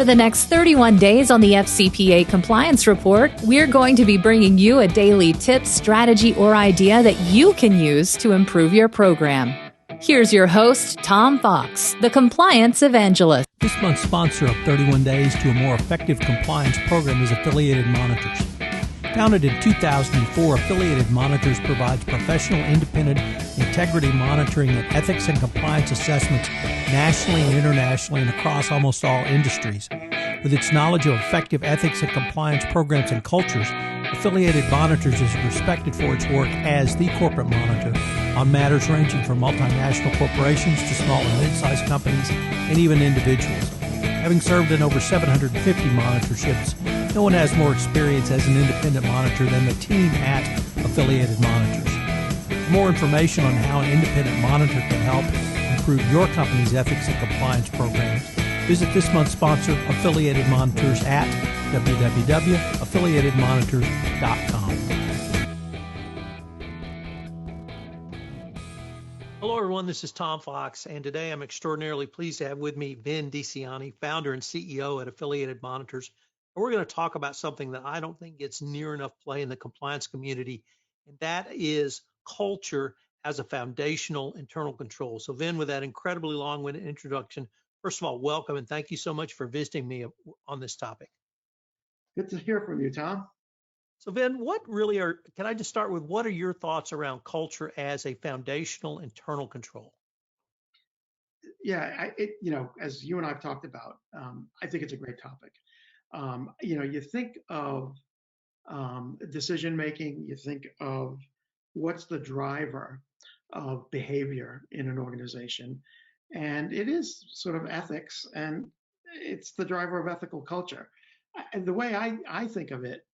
For the next 31 days on the FCPA Compliance Report, we're going to be bringing you a daily tip, strategy, or idea that you can use to improve your program. Here's your host, Tom Fox, the Compliance Evangelist. This month's sponsor of 31 Days to a More Effective Compliance Program is Affiliated Monitors. Founded in 2004, Affiliated Monitors provides professional, independent, integrity monitoring and ethics and compliance assessments nationally and internationally and across almost all industries. With its knowledge of effective ethics and compliance programs and cultures, Affiliated Monitors is respected for its work as the corporate monitor on matters ranging from multinational corporations to small and mid-sized companies and even individuals. Having served in over 750 monitorships, no one has more experience as an independent monitor than the team at Affiliated Monitors. For more information on how an independent monitor can help improve your company's ethics and compliance programs, visit this month's sponsor, Affiliated Monitors, at www.affiliatedmonitors.com. Hello, everyone. This is Tom Fox, and today I'm extraordinarily pleased to have with me Vin DiCianni, founder and CEO at Affiliated Monitors. And we're going to talk about something that I don't think gets near enough play in the compliance community, and that is culture as a foundational internal control. So, Vin, with that incredibly long-winded introduction, first of all, welcome, and thank you so much for visiting me on this topic. Good to hear from you, Tom. So, Vin, can I just start with what are your thoughts around culture as a foundational internal control? Yeah, as you and I've talked about, I think it's a great topic. You think of decision making, you think of what's the driver of behavior in an organization, and it is sort of ethics, and it's the driver of ethical culture. And the way I think of it,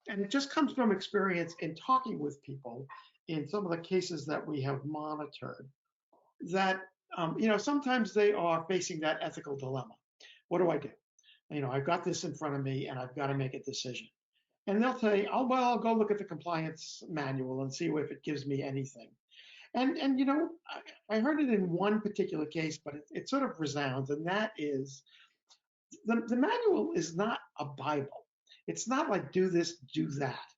and it just comes from experience in talking with people in some of the cases that we have monitored, that sometimes they are facing that ethical dilemma. What do I do? I've got this in front of me and I've got to make a decision. And they'll say, oh, well, I'll go look at the compliance manual and see if it gives me anything. And I heard it in one particular case, but it sort of resounds, and that is the manual is not a Bible. It's not like do this, do that.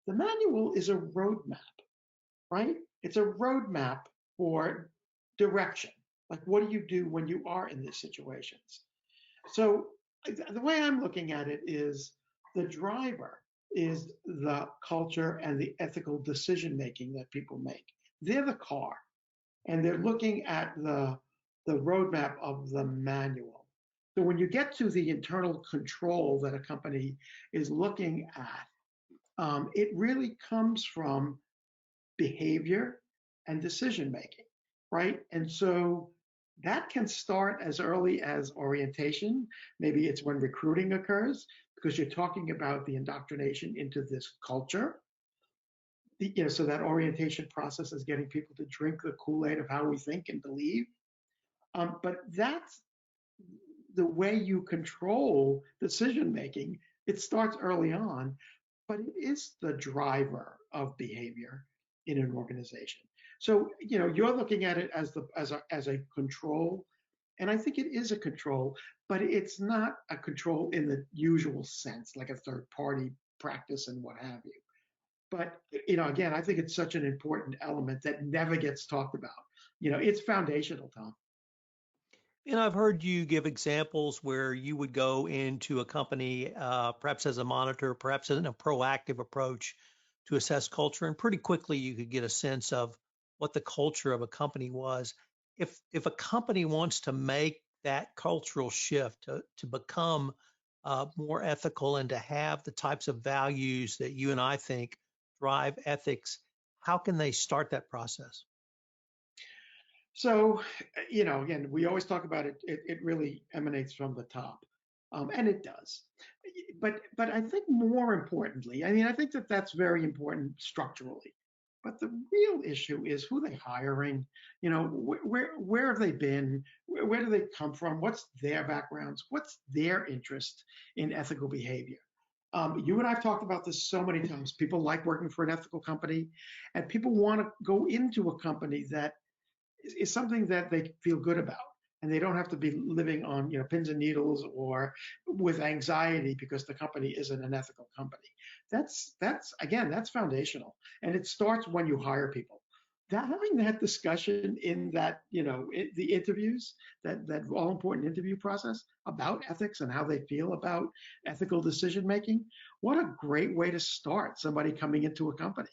The manual is a roadmap, right? It's a roadmap for direction. Like, what do you do when you are in these situations? So the way I'm looking at it is the driver is the culture and the ethical decision making that people make. They're the car, and they're looking at the roadmap of the manual. So when you get to the internal control that a company is looking at, it really comes from behavior and decision making, right? And so that can start as early as orientation. Maybe it's when recruiting occurs, because you're talking about the indoctrination into this culture. So that orientation process is getting people to drink the Kool-Aid of how we think and believe. But that's the way you control decision making. It starts early on, but it is the driver of behavior in an organization. So you're looking at it as a control, and I think it is a control, but it's not a control in the usual sense, like a third party practice and what have you. But again, I think it's such an important element that never gets talked about. It's foundational, Tom. And I've heard you give examples where you would go into a company, perhaps as a monitor, perhaps in a proactive approach to assess culture, and pretty quickly you could get a sense of what the culture of a company was. If a company wants to make that cultural shift to become more ethical and to have the types of values that you and I think drive ethics, how can they start that process? So, again, we always talk about it. It really emanates from the top, and it does. But I think more importantly, I think that's very important structurally. But the real issue is who they're hiring. Where have they been? Where do they come from? What's their backgrounds? What's their interest in ethical behavior? You and I've talked about this so many times. People like working for an ethical company, and people want to go into a company that is something that they feel good about. and they don't have to be living on, pins and needles or with anxiety because the company isn't an ethical company. That's again, that's foundational, and it starts when you hire people. Having that discussion in that, the interviews, that all important interview process about ethics and how they feel about ethical decision making, what a great way to start somebody coming into a company.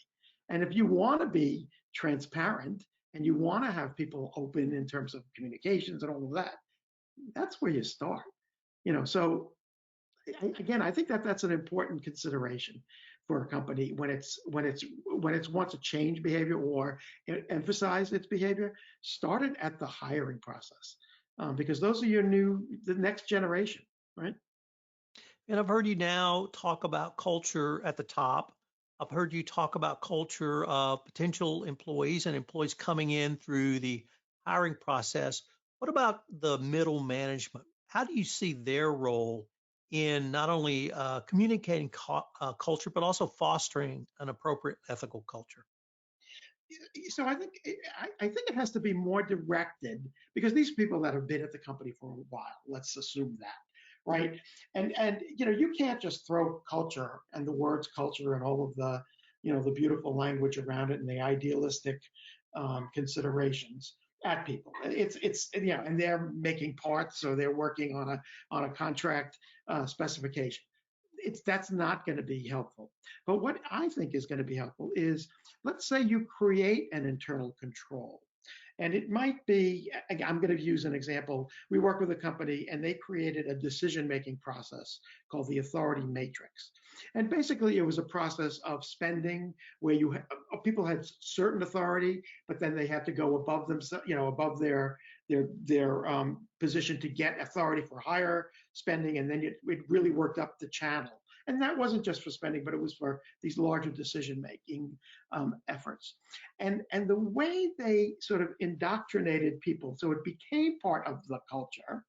And if you want to be transparent and you want to have people open in terms of communications and all of that, that's where you start. So again, I think that that's an important consideration for a company when it wants to change behavior or emphasize its behavior. Start it at the hiring process, because those are the next generation, right? And I've heard you now talk about culture at the top. I've heard you talk about culture of potential employees and employees coming in through the hiring process. What about the middle management? How do you see their role in not only communicating culture, but also fostering an appropriate ethical culture? So I think it has to be more directed, because these people that have been at the company for a while, let's assume that, right? And you can't just throw culture and the words culture and all of the the beautiful language around it and the idealistic considerations at people. It's and they're making parts, or they're working on a contract specification. That's not going to be helpful. But what I think is going to be helpful is, let's say you create an internal control. And it might be, I'm going to use an example. We work with a company and they created a decision-making process called the authority matrix. And basically it was a process of spending where people had certain authority, but then they had to go above themselves, above their position to get authority for higher spending. And then it really worked up the channel. And that wasn't just for spending, but it was for these larger decision-making efforts. And the way they sort of indoctrinated people, so it became part of the culture,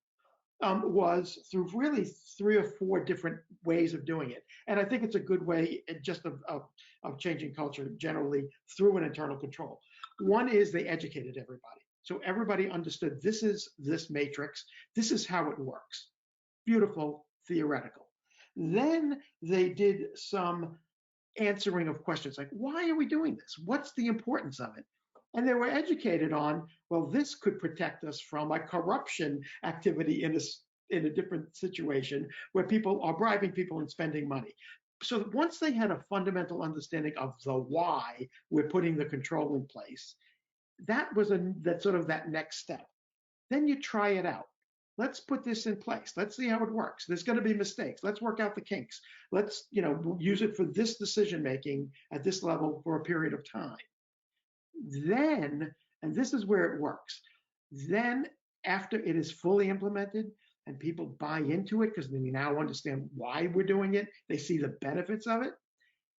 was through really 3 or 4 different ways of doing it. And I think it's a good way just of changing culture generally through an internal control. One is they educated everybody. So everybody understood this matrix, this is how it works. Beautiful, theoretical. Then they did some answering of questions like, why are we doing this? What's the importance of it? And they were educated on, well, this could protect us from a corruption activity in a different situation where people are bribing people and spending money. So once they had a fundamental understanding of the why we're putting the control in place, that was that next step. Then you try it out. Let's put this in place. Let's see how it works. There's going to be mistakes. Let's work out the kinks. Let's, use it for this decision making at this level for a period of time. Then, and this is where it works, then after it is fully implemented and people buy into it because they now understand why we're doing it, they see the benefits of it,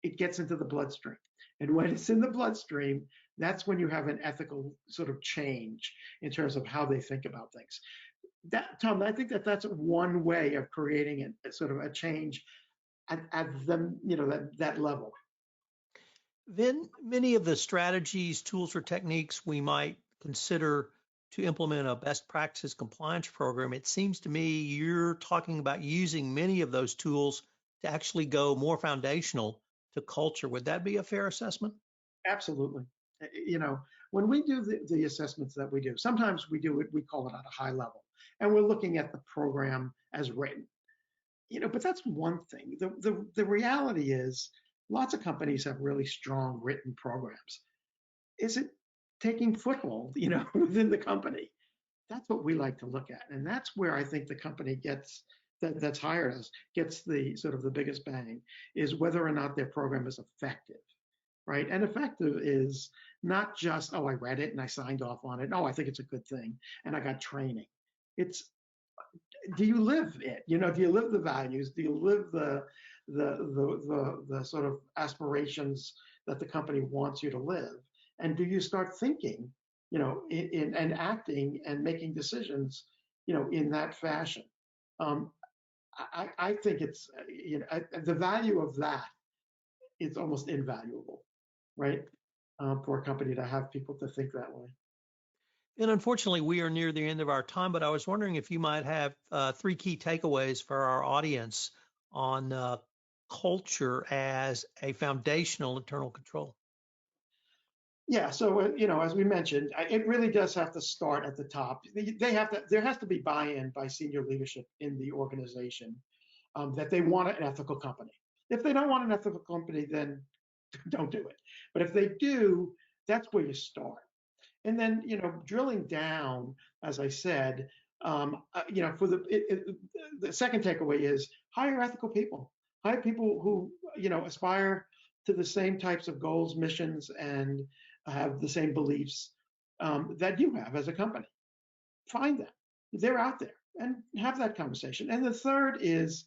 it gets into the bloodstream. And when it's in the bloodstream, that's when you have an ethical sort of change in terms of how they think about things. Tom, I think that's one way of creating a sort of a change at that level. Then many of the strategies, tools, or techniques we might consider to implement a best practices compliance program, it seems to me you're talking about using many of those tools to actually go more foundational to culture. Would that be a fair assessment? Absolutely. When we do the assessments that we do, sometimes we call it at a high level, and we're looking at the program as written. But that's one thing. The reality is, lots of companies have really strong written programs. Is it taking foothold, within the company? That's what we like to look at, and that's where I think the company that's hired us gets the sort of the biggest bang, is whether or not their program is effective. Right? And effective is not just, oh, I read it and I signed off on it. Oh, I think it's a good thing and I got training. It's, do you live it? Do you live the values? Do you live the sort of aspirations that the company wants you to live? And do you start thinking, and acting and making decisions, in that fashion? I think it's, the value of that is almost invaluable, right? For a company to have people to think that way. And unfortunately, we are near the end of our time, but I was wondering if you might have three key takeaways for our audience on culture as a foundational internal control. Yeah, so as we mentioned, it really does have to start at the top. There has to be buy-in by senior leadership in the organization that they want an ethical company. If they don't want an ethical company, then don't do it. But if they do, that's where you start. And then, drilling down, as I said, for the second takeaway is hire ethical people. Hire people who, aspire to the same types of goals, missions, and have the same beliefs that you have as a company. Find them. They're out there and have that conversation. And the third is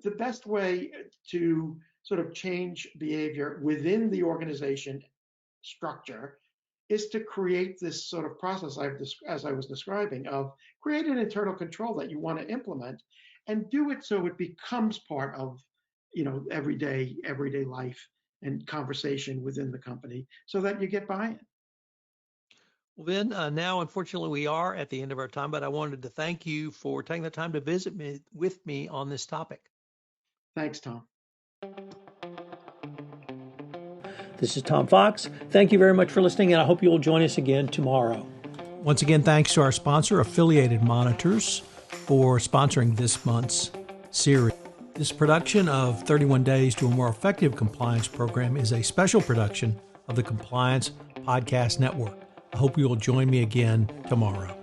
the best way to sort of change behavior within the organization structure is to create this sort of process as I was describing of create an internal control that you want to implement and do it so it becomes part of everyday life and conversation within the company so that you get buy-in. Well, Vin, now unfortunately we are at the end of our time, but I wanted to thank you for taking the time to visit with me on this topic. Thanks, Tom. This is Tom Fox. Thank you very much for listening, and I hope you'll join us again tomorrow. Once again, thanks to our sponsor, Affiliated Monitors, for sponsoring this month's series. This production of 31 Days to a More Effective Compliance Program is a special production of the Compliance Podcast Network. I hope you will join me again tomorrow.